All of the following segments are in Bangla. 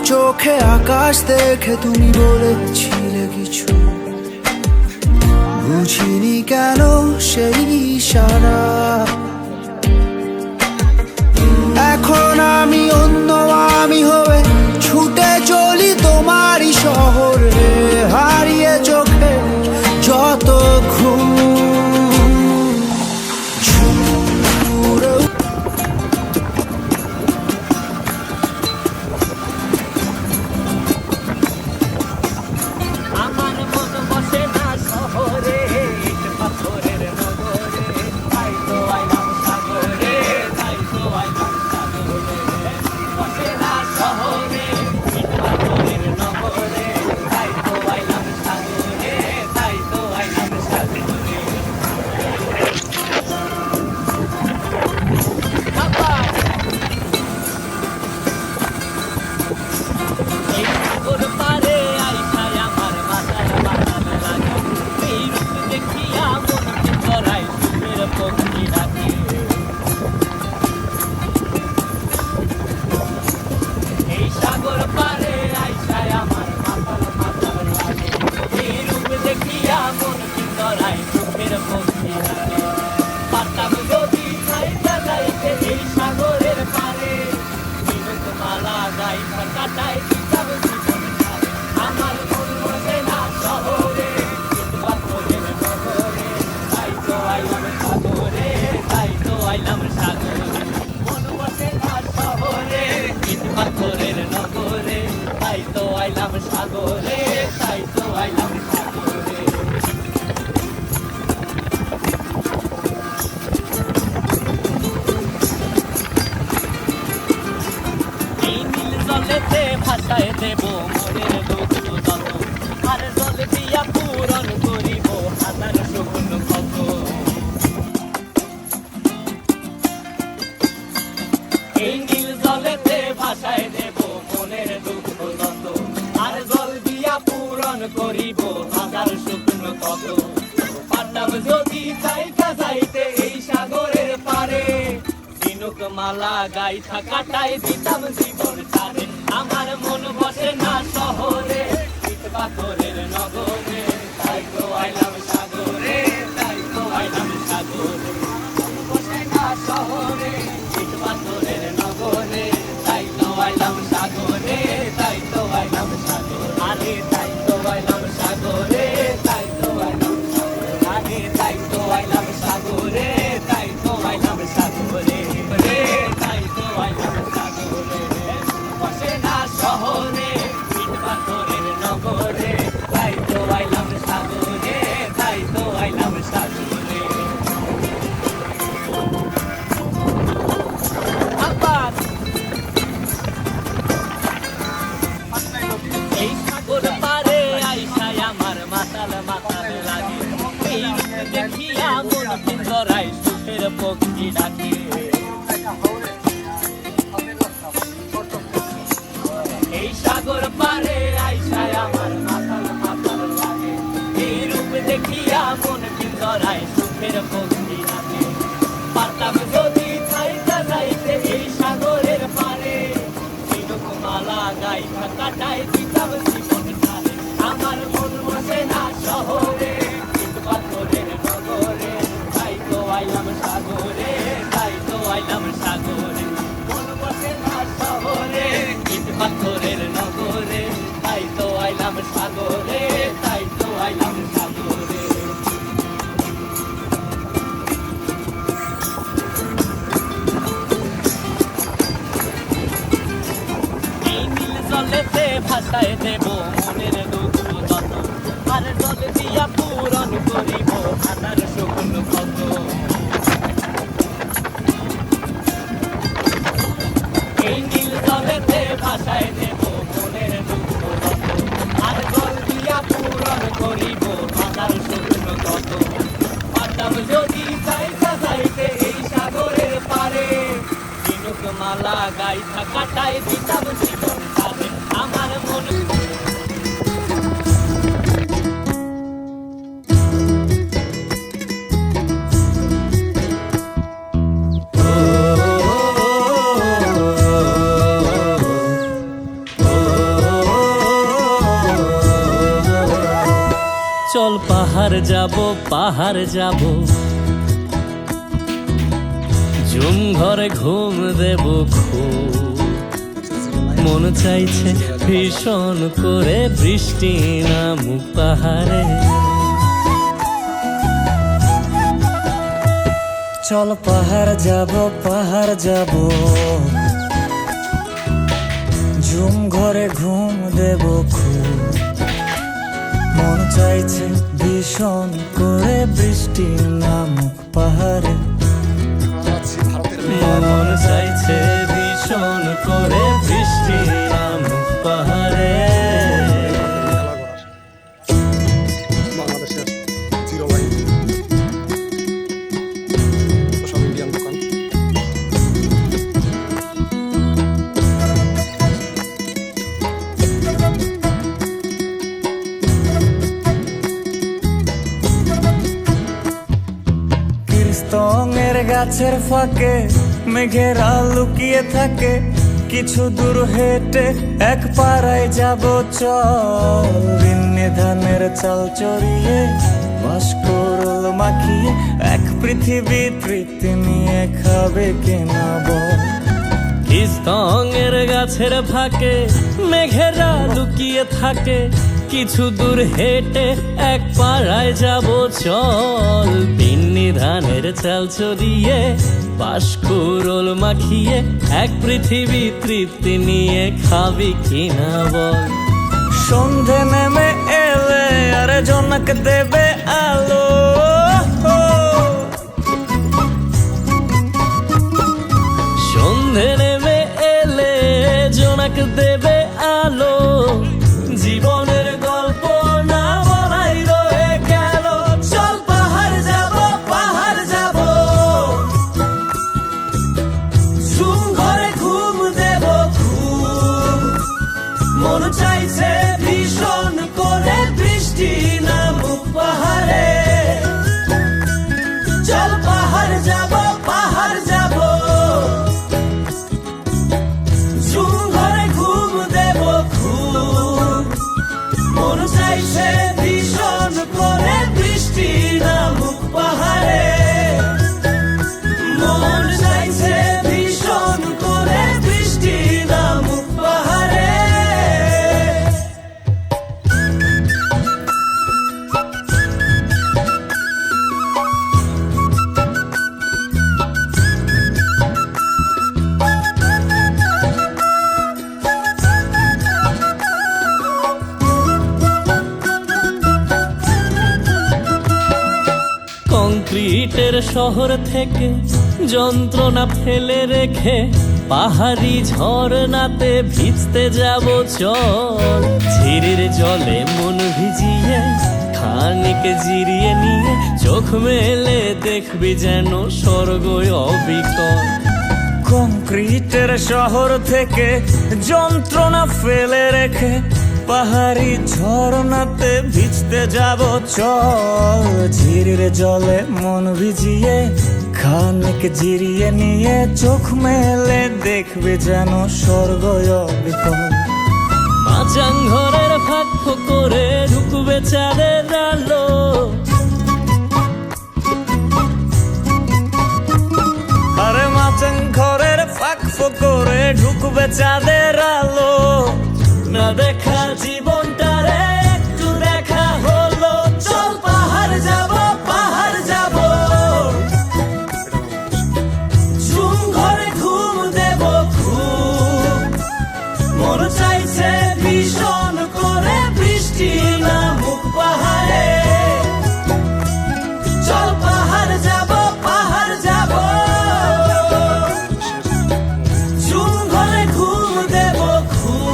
চোখে আকাশ দেখে তুমি বলেছিলে কিছু, বুঝিনি কেন সেই ইশারা। এখন আমি অন্য আমি হয়ে ছুটে চলি তোমারই শহরে, হারিয়ে চোখে যত ঘুম। পাথরের নগরে তাই তো আইলাম সাগরে, তাই তো আইলাম সাগরে। এই নীল জলেতে ভাসায় দেব মনের দুঃখ যত, আর জল দিয়া পূরণ করিব হাজার শূন্য কত। এই নীল জলেতে ভাসায় দেব মনের দুঃখ যত, আর জল দিয়া পূরণ করিব হাজার শুকন কত। পারতাম যদি চাইতা যাইতে এই সাগরের পারে, দিনুক মালা গাইথা কাটাই দিতাম জীবন ছাড়ে। আমার মন বসে না শহরে, ইট পাথরের নগরে, তাই তো আইলাম সাগরে, তাই তো আইলাম সাগরে। মন বসে না শহরে, ইট পাথরের নগরে, তাই তো আইলাম সাগরে, তাই তো আইলাম সাগরে। আরে তাই তো আইলাম সাগরে, তাই তো আইলাম সাগরে। আরে তাই তো আইলাম সাগরে, তাই তো আইলাম সাগরে, রে তাই তো আইলাম সাগরে। বসে না শহরে, ইট পাথরের নগরে, তাই তো আইলাম সাগরে, তাই তো আইলাম সাগরে। আবার এই সাগর পারে আইসায় আমার মাতাল মাতাল লাগে, এই রূপ দেখিয়া মন পিঞ্জরায় সুখের পক্ষী ডাকে। এই সাগর পারে আইসায় আমার মাতাল মাতাল লাগে, এই রূপ দেখিয়া মন পিঞ্জরায় সুখের পক্ষী ডাকে। পারতাম যদি চাইতা যাইতে এই সাগরের পারে, দিনুক মালা গাইথা কাটাই দিতাম জীবন ছাড়ে। আমার মন বসে না শহরে, ইট পাথরের নগরে, তাই তো আইলাম সাগরে, তাই তো আইলাম সাগরে। মন বসে না শহরে, ইট পাথরের নগরে, তাই তো আইলাম সাগরে, তাই তো আইলাম সাগরে। এই নীল জলেতে ভাসায় দেব মনের দুঃখ যত, আর জল দিয়া পূরণ করিব হাজার শূন্য কত। এই নীল জলেতে ভাসায় দেব মনের দুঃখ যত, আর জল দিয়া পূরণ করিব হাজার শূন্য কত। পারতাম যদি চাইতা যাইতে এই সাগরের পারে, দিনুক মালা গাইথা কাটাই দিতাম জীবন ছাড়ে। আমার মন যাব পাহাড় যাব, জুম ঘরে ঘুম দেব খুব। মন চাইছে ভীষণ করে বৃষ্টি নামুক পাহাড়ে। চল পাহাড় যাব, ঝুম ঘরে ঘুম দেব খুব। মন চাইছে ভীষণ করে বৃষ্টি নামুক পাহাড়ে। মন চাইছে ভীষণ করে বৃষ্টি নামুক পাহাড়ে। বাংলাদেশের চিরবাহিনী সব ইন্ডিয়ান দোকান। কীর্তনের গাছের ফাঁকে মেঘেরা লুকিয়ে থাকে, কিছু দূর হেঁটে এক পাড়ায় যাব চল। বিন্নি ধানের চাল চড়িয়ে বাসকরল মাখিয়ে এক পৃথিবী তৃপ্তি নিয়ে খাবে কেনা বল। কীর্তনের গাছের ফাঁকে মেঘেরা লুকিয়ে থাকে, কিছু দূর হেঁটে এক পাড়ায় যাব চল। বিন্নি ধানের চাল চড়িয়ে বাসকরল মাখিয়ে এক পৃথিবী তৃপ্তি নিয়ে খাবি কিনা বল। সন্ধে নেমে এলে আর জনক দেবে আলো, সন্ধে নেমে এলে জোনাক দেবে আলো। জীবনের গল্প না বলাই রয়ে গেল, চল পাহাড় যাব, ঝুম ঘরে ঘুম দেব খুব। মন চাইছে ভীষণ করে বৃষ্টি নামুক পাহাড়ে। চল পাহাড় যাব, ঝুম ঘরে ঘুম দেব খুব। মন চাইছে ভীষণ করে বৃষ্টি নামুক পাহাড়ে। মন চাইছে ভীষণ করে বৃষ্টি নামুক পাহাড়ে। কংক্রিটের শহর থেকে যন্ত্রণা ফেলে রেখে পাহাড়ি ঝরনাতে ভিজতে যাব চল। ঝিরির জলে মন ভিজিয়ে খানিক জিরিয়ে নিয়ে চোখ মেলে দেখবি যেন স্বর্গ অবিকল। কংক্রিটের শহর থেকে যন্ত্রণা ফেলে রেখে পাহাড়ি ঝরনাতে ভিজতে যাব চল। ঝিরির জলে মন ভিজিয়ে খানিক জিরিয়ে নিয়ে চোখ মেলে দেখবে যেন স্বর্গ অবিকল। মাচাং ঘরের ফাঁক করে ঢুকবে চাঁদের আলো, আরে মাচাং ঘরের ফাঁক করে ঢুকবে চাঁদের আলো। না দেখা জীবনটারে একটু দেখা হলো, চল পাহাড় যাব, ঝুম ঘরে ঘুম দেব খুব। মন চাইছে ভীষণ করে বৃষ্টি নামুক পাহাড়ে। চল পাহাড় যাব, ঝুম ঘরে ঘুম দেব খুব।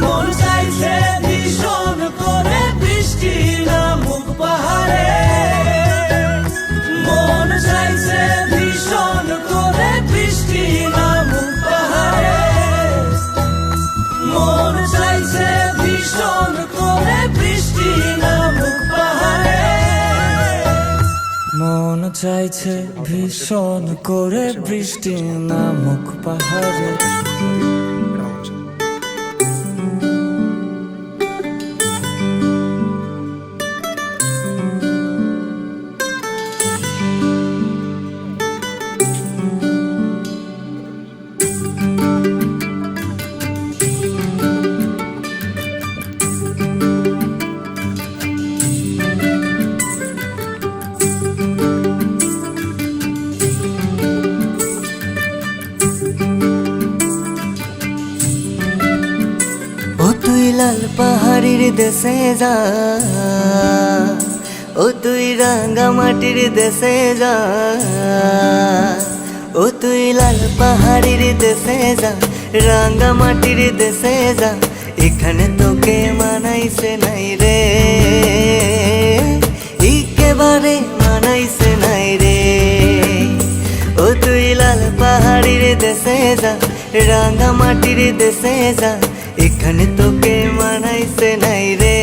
মন চাইছে ভীষণ করে বৃষ্টি নামুক পাহাড়ে। মন চাইছে ভীষণ করে বৃষ্টি নামুক পাহাড়ে। মন চাইছে ভীষণ করে বৃষ্টি নামুক পাহাড়ে। মন চাইছে ভীষণ করে বৃষ্টি নামুক পাহাড়ে। এটা আমার বাসা। দেশে যা, ও তুই রাঙ্গামাটির দেশে যা, ও তুই লাল পাহাড়ির দেশে যা, রাঙ্গামাটির দেশে যা, এখানে তোকে মানাইছে নাই রে, একেবারে মানাইছে নাই রে। ও তুই লাল পাহাড়ির দেশে যা, রাঙ্গামাটির দেশে যা, এখানে তোকে মানাইছে নাই রে,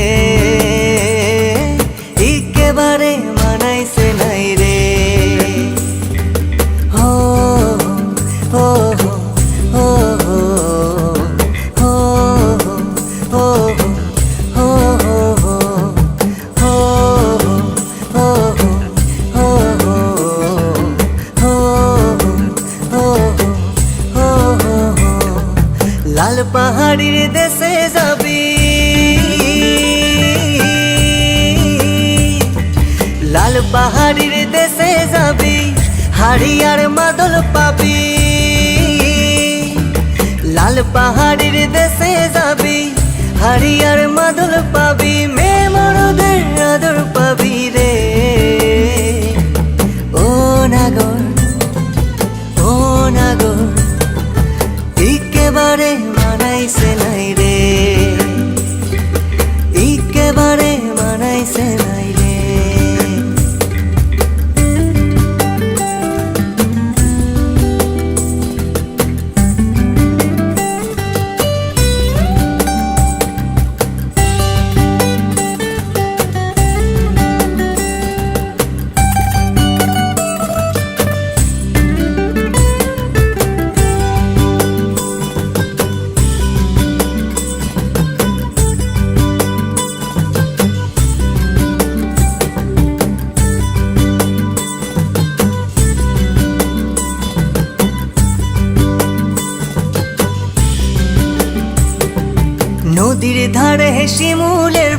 একেবারে মানাইছে নাই রে। হো হো হো হো হো হো হো লাল পাহাড়ির দেশে যাবি, লাল পাহাড়ির দেশে যাবি, হাড়িয়ার মাদল পাবি। লাল পাহাড়ির দেশে যাবি, হাড়িয়ার মাদল পাবি, মেয়ে মরদের আদর পাবি রে। ও নাগর, ও নাগর, একেবারে মানাইছে নাই রে, একেবারে মানাইছে নাই রে। নদীর ধারে শিমুলের